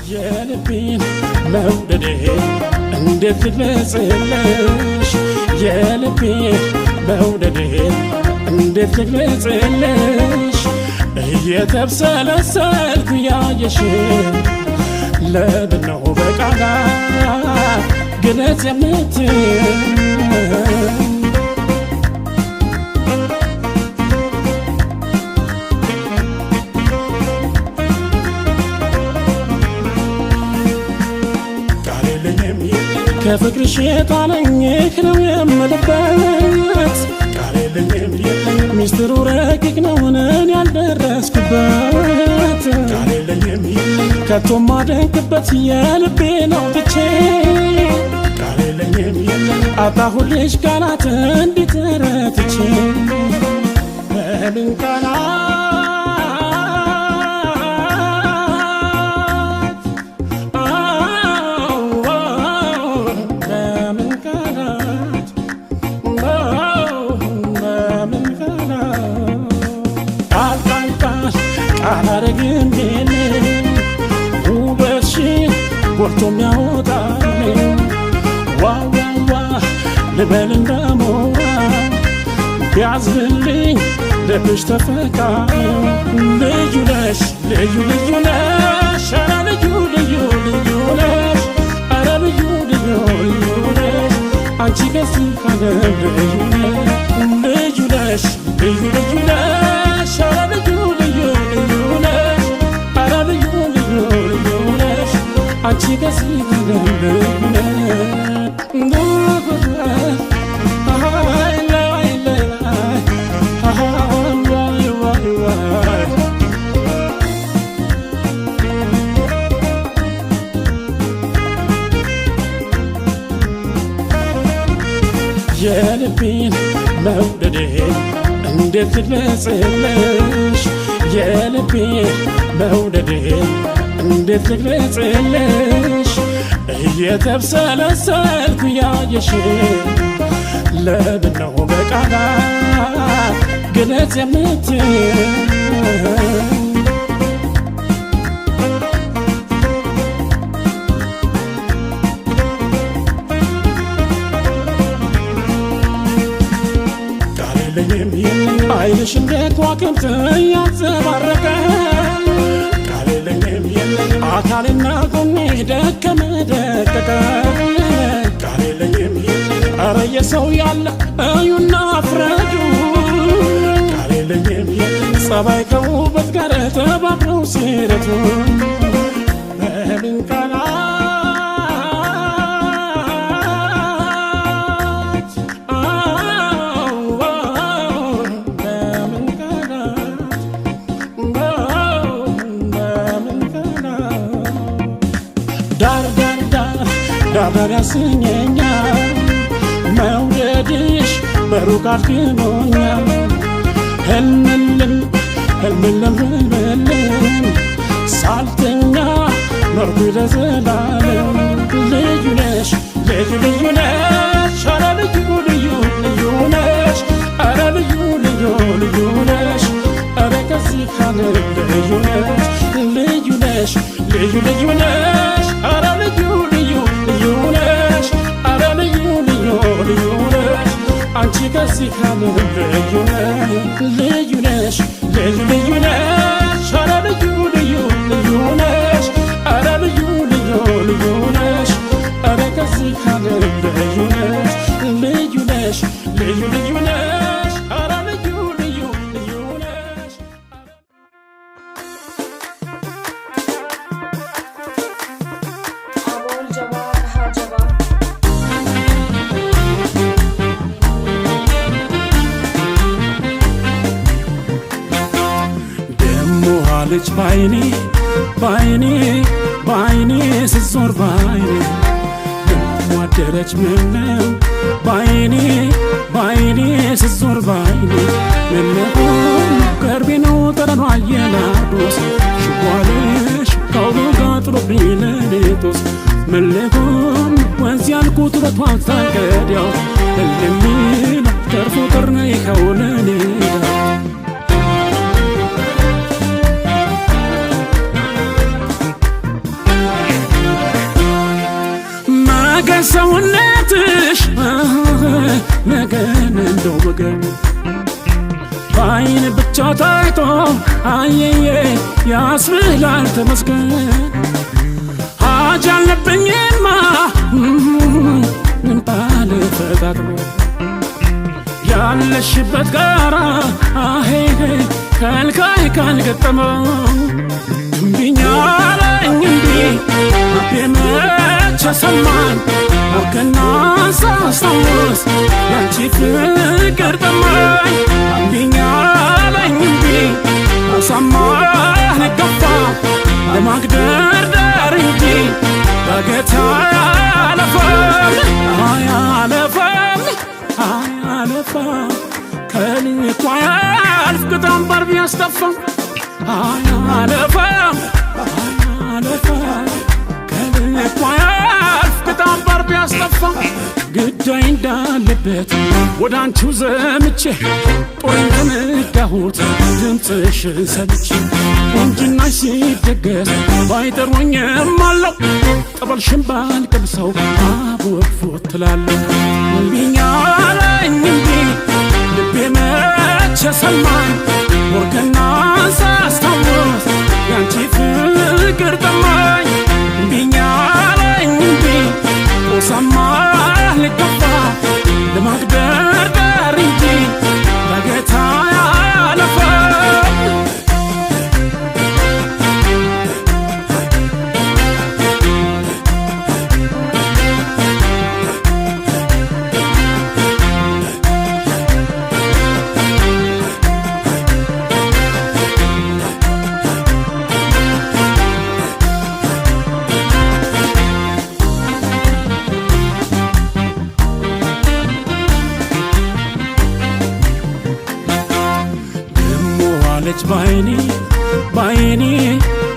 የልቤን መውደዴ እንዴት ልግለጽልሽ የልቤን መውደዴ እንዴት ልግለጽልሽ እየተብሰለሰልኩ ያየሽ ለምነው በቃላት ግለጽ የምትይ ከፍቅርሽ የጣለኝ ነው የምልበት ቃል የለኝም ሚስጥሩ ረቂቅ ነው እኔን ያልደረስኩበት ቃል የለኝም ከቶ ማደንቅበት የልቤ ነው ትቼ ቃል የለኝም አጣሁልሽ ቃላት እንዲህ ተረትቼ በምን አላረግም ግን ውበትሽን ጎልቶ የሚያወጣልኝ ዋዋዋ ልበል እንደሞራ ቢያዝልልኝ ልብሽ ተፈቃሪ ልዩ ነሽ ልዩ ልዩ ነሽ ኧረ ልዩ ልዩ ልዩ ነሽ ኧረ ልዩ ልዩ ልዩ ነሽ አንቺ ከዚህ ዓለም ልዩ ነሽ ልዩ ነሽ ልዩ ልዩ ነሽ ኧረ ልዩ አንቺ ከዚህ ዓለም የልቤን መውደዴ እንዴት ልግለጽልሽ የልቤን መውደዴ እንዴት ልግለጽልሽ እየተብሰለሰልኩ ያየሽ ለምነው በቃላት ግለጽ የምትይ ቃል የለኝም ዓይንሽ እንደ ከዋክብት ያንጸባረቀ አካልና ጎኔ ደከመ ደቀቀ ቃል የለኝም ኧረ የሰው ያለ እዩና ፍረዱ ቃል የለኝም ጸባይ ከውበት ጋር ተባብረው ሲረቱ በምን ዳር ያሰኘኛል መውደድሽ በሩቅ አድክሞኛል ህልምልም ሳልተኛ ኖርኩ ለዘላለም ልዩ ነሽ ልዩ ልዩ ነሽ ኧረ ልዩ ልዩ ልዩ ነሽ ኧረ ልዩ ልዩ ልዩ ነሽ ኧረ ከዚህ ዓለም ልዩ ነሽ ልዩ ነሽ ልዩ ልዩ ነሽ ኧረ ልዩ ልዩ ልዩ ነሽ ኧረ ልዩ ልዩ ልዩ ነሽ አንቺ ከዚህ ዓለም ልዩ ነሽ ልዩ ነሽ ልዩ ልዩ ነሽ ኧረ ልዩ ልዩ ልዩ ነሽ ኧረ ልዩ ልዩ ልዩ ነሽ ኧረ ከዚህ ዓለም ልዩ ነሽ ልዩ ነሽ ልዩ ልዩ ነሽ ኧረ ልዩ ልዩ ልዩ ነሽ ልጅ ባይኔ ባይኔ ባይኔ ስዞር ባይኔ ዋደረች ምነው ባይኔ ባይኔ ስዞር ባይኔ ምነው ቅርቤ ነው ጠረኗ የናዶስ ሽቧለሽ ካውሎ ጋጥሎብኝ ለሌቶስ መለኮን ወንዝ ያልኩት ውበቷን ታንቀዲያው እልሚል ተርፎ ቅርነ ይኸውለኔ ሰውነትሽ ነገን እንደው በገን በአይን ብቻ ታይቶ አየየ ያስብላል ተመስገን ሀጅ አለብኝማ ምንጣል ፈጣጥሮ ያለሽበት ጋራ አሄሄ ከልካይ ካልገጠመው እምቢኛ አለኝ እምቢ ልቤ መቼ ሰማኝ ወርቅና ሳስታውስ ያንቺ ፍቅር ጠማኝ እምቢኛ አለኝ እምቢ አሳማህ ገፋ ለማግደርደር እንጂ ዳገት አያለፈም አያለፈም አያለፈም ከልኩ አያልፍ ቅጣም ባር ቢያስጠፋም አያለፈም አያለፈም ከልኩ አያልፍ ቅጣም ባር ቢያስጠፋም ግዳይ እንዳለበት ወደ አንቺው ዘምቼ ጦሬን ተነዳሁት ድምፅሽን ሰምቼ ቁንጅናሽ ሲደገስ ባይጠሩኝም አለው ጠበልሽን ባልቀምሰው አቦርፎት ትላለሁ እምቢኛ አለኝ እምቢ ልቤ መቼ ሰማኝ ወርቅና ሳስታውስ ያንቺ ፍቅር ጠማኝ እምቢኛ አለኝ እምቢ ጦሳማ ልገፋ ለማግደርደር እንጂ ዳገት አያለፈም ባይኔ ባይኔ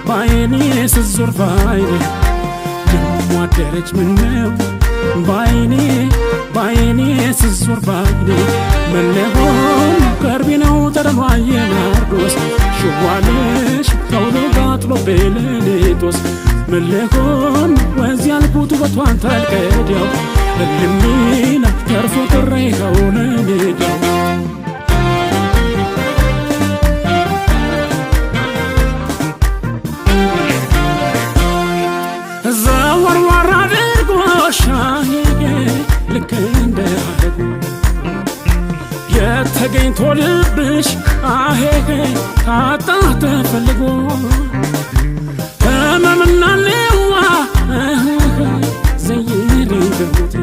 ባይኔ ስዞር ባይኔ ደሞ አደረች ምነው ባይኔ ባይኔ ስዞር ባይኔ መለሆን ቀርቢ ነው ተደማየ ናርዶስ ሽዋልሽ ተውሎ ጋጥሎ በሌሊቶስ መለሆን ወዚህ ያልኩት ውበቷን ታልቀደው እልሚና ተርፎ ጥሬ ከሆነ ሜዳው ልክ እንደ አደጉ የተገኝቶ ልብሽ አሄሄ ካጣ ተፈልጎ ህመምና ልዋ ዘይሪ በሞቴ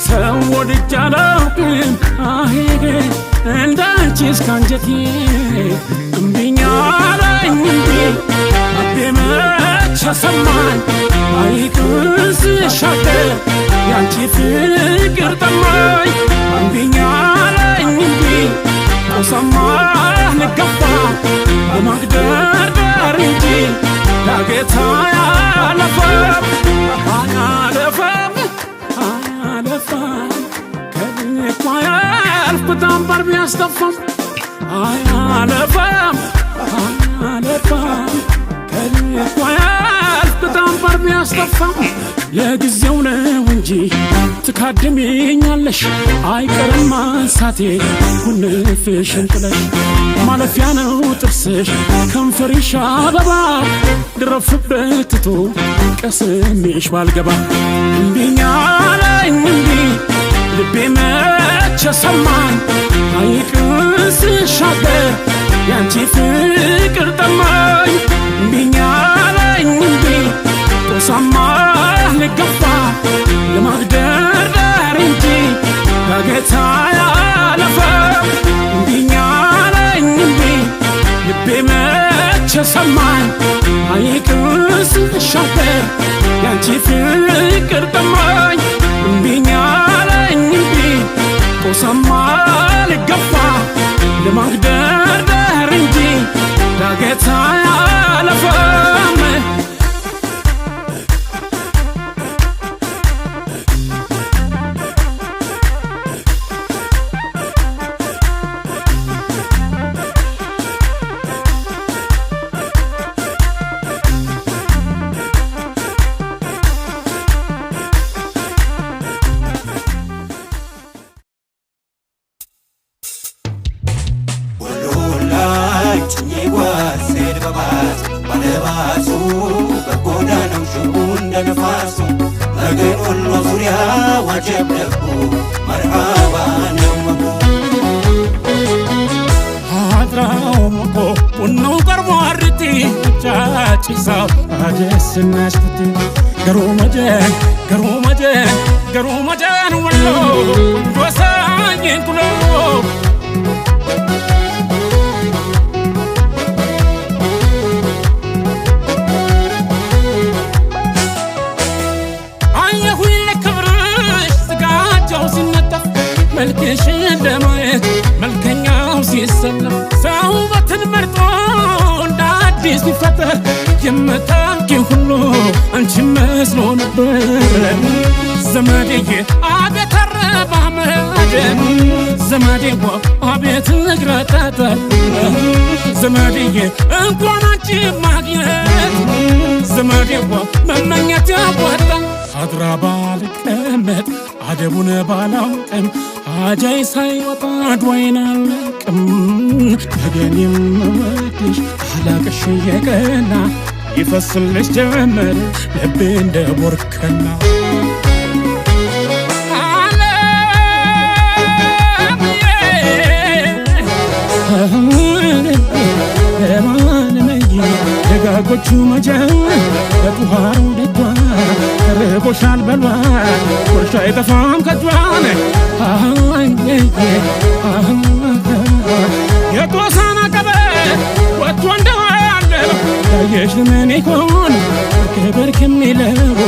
ሰው ወድጄ አላውቅም አሄሄ እንዳንቺ እስካንጀቴ እምቢኛ አለኝ እምቢ ልቤ መቼ ሰማኝ አይቅስ ሻገር ያንቺ ፍቅር ጠማኝ እምቢኛ አለኝ እምቢ ጦሳማህ ልገፋ ለማግደርደር እንጂ ዳገት አያለፈም አያለፈም አያለፈም ከልኩ አያልፍ ቅጣም ባር ቢያስጠፋም አያለፈም አያለፈም ከልኩ አያልፍ ቅጣም ባር ቢያስጠፋም ለጊዜው ነው እንጂ ትካድሚኛለሽ አይቀርም ማንሳቴ ጉንፍሽን ጥለሽ ማለፊያ ነው ጥርስሽ ከንፈርሽ አበባ ድረፍበት ትቶ ቀስሜሽ ባልገባ እምቢኛ አለኝ እምቢ ልቤ መቼ ሰማኝ አይቅስ ሻገር ያንቺ ፍቅር ጠማኝ እምቢኛ አለኝ እምቢ ጦሳማህ ልገፋ ለማግደርደር እንጂ ዳገት አያለፈም እምቢኛ አለኝ እምቢ ልቤ መቼ ሰማኝ አይቅስ ሻገር ያንቺ ፍቅር ጠማኝ እምቢኛ አለኝ እምቢ ጦሳማህ ልገፋ ለማግደርደር እንጂ ዳገት አያለፈም ራሱ በጎዳናው ሽቡ እንደ ነፋሱ መገን ወሎ ዙሪያ ዋጀብ ደጉ መርሃባ ነው አድራው ሞቆ ቡናው ቀርቦ አርቲ ጫጭሳው አደስናሽ ፍቲ ገሩ መጀን ወሎ ወሳኝን ኩሎ መልክሽ እንደማየት መልከኛው ሲሰለፍ ሰው ውበትን መርጦ እንደ አዲስ ቢፈጠር የምታውቂው ሁሉ አንቺ መስሎ ነበር ዘመዴዬ አቤት አረማመድ ዘመዴዋ አቤት እግረ ጠጠር ዘመዴዬ እንኳን አንቺ ማግኘት ዘመዴዋ መመኘት ያዋጣ አድራ ባልቀመጥ አደቡን ባላውቅም አጃይ ሳይወጣ ዷይን አለቅም ነገን የምወድሽ አላቅሽ የቀና ይፈስልሽ ጀመር ልቤ እንደ ቦርከና ደጋጎቹ መጀን በጡሃሩ ደቷ ተርቦሻል በሏል ቁርሻ አይጠፋም ከጇን የጦሳና ቀበት ወጥቶ እንደዋለ ያየሽ ለምን ይሆን ክብር ከሚለው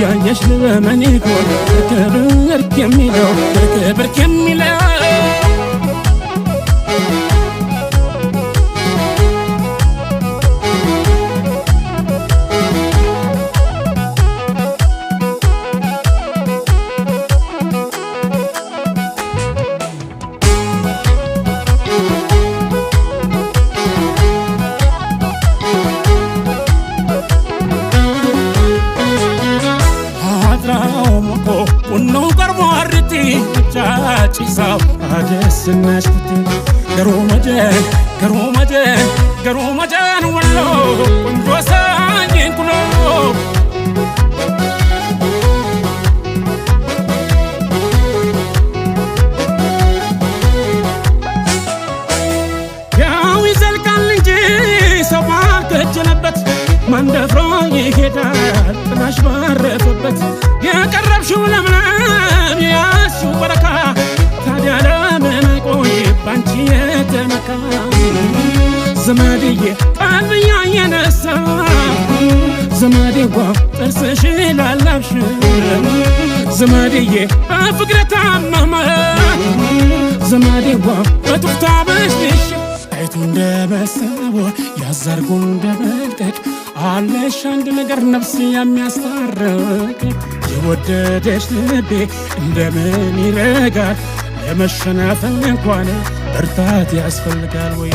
ያየሽ ለምን ይሆን ክብር ከሚለው ክብር ከሚለው ቡናው ቀርቦ አርቲ ጫጭሳው አደስናሽ ፍቲ ገሩ መጀን ወሎ ቆንጆ ሳኝን ኩሎ ያው ይዘልቃል እንጂ ሰው ባልከጀለበት ማንደፍሮ ይሄዳል ጥላሽ ባረፈበት የቀረብሽው ለምለም ያስው በረካ ታዲያ ለምን አይቆይ ባንቺ የተመካ ዘመዴዬ ቀልብያ የነሳ ዘመዴዋ ጥርስሽ ላላብሽ ዘመዴዬ በፍቅረ ታመመ ዘመዴዋ በጡፍታ በሽሽ አይቱ እንደበሰቦ ያዛርጉ እንደመልቀቅ አለሽ አንድ ነገር ነፍስ የሚያስታርቅ የወደደሽ ልቤ እንደምን ይረጋል ለመሸነፍ እንኳን ብርታት ያስፈልጋል ወይ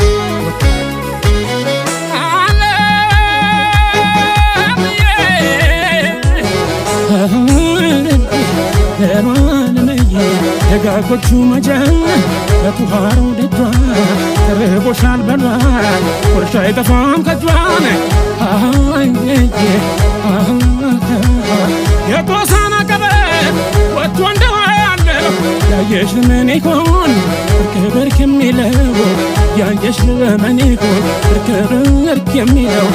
ደጋጎቹ መጀን በጡሃሩ ደጇ ተርቦሻል በሏል ቁርሻ አይጠፋም ከጇን የጦሳና ቀበት ወጥቶ እንደዋለ ያየሽ ለምን ይሆን ክብር ከሚለው ያየሽ ለምን ይሆን ክብር ከሚለው